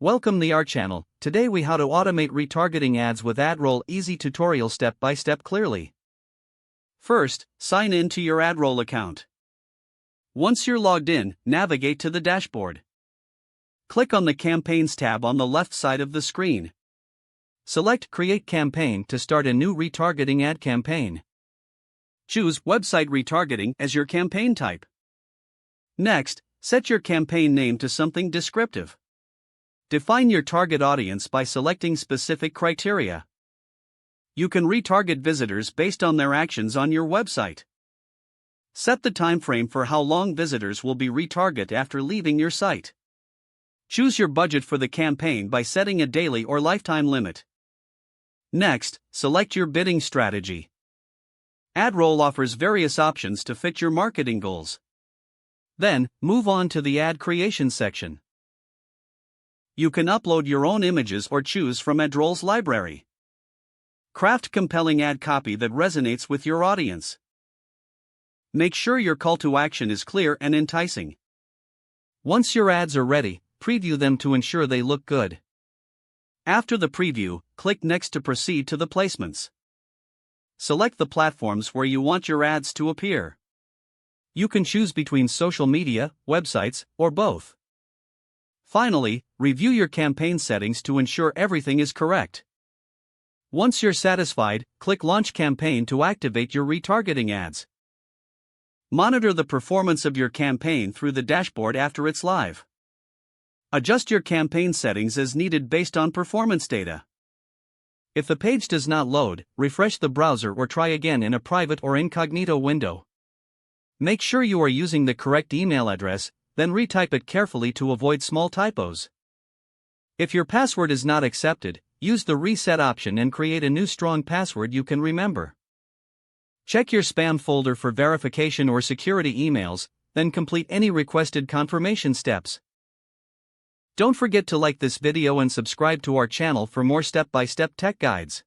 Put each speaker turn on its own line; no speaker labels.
Welcome to our channel. Today we how to automate retargeting ads with AdRoll, easy tutorial step by step clearly. First, sign in to your AdRoll account. Once you're logged in, navigate to the dashboard. Click on the Campaigns tab on the left side of the screen. Select Create Campaign to start a new retargeting ad campaign. Choose Website Retargeting as your campaign type. Next, set your campaign name to something descriptive. Define your target audience by selecting specific criteria. You can retarget visitors based on their actions on your website. Set the time frame for how long visitors will be retargeted after leaving your site. Choose your budget for the campaign by setting a daily or lifetime limit. Next, select your bidding strategy. AdRoll offers various options to fit your marketing goals. Then, move on to the ad creation section. You can upload your own images or choose from AdRoll's library. Craft compelling ad copy that resonates with your audience. Make sure your call to action is clear and enticing. Once your ads are ready, preview them to ensure they look good. After the preview, click Next to proceed to the placements. Select the platforms where you want your ads to appear. You can choose between social media, websites, or both. Finally, review your campaign settings to ensure everything is correct. Once you're satisfied, click Launch Campaign to activate your retargeting ads. Monitor the performance of your campaign through the dashboard after it's live. Adjust your campaign settings as needed based on performance data. If the page does not load, refresh the browser or try again in a private or incognito window. Make sure you are using the correct email address, then retype it carefully to avoid small typos. If your password is not accepted, use the reset option and create a new strong password you can remember. Check your spam folder for verification or security emails, then complete any requested confirmation steps. Don't forget to like this video and subscribe to our channel for more step-by-step tech guides.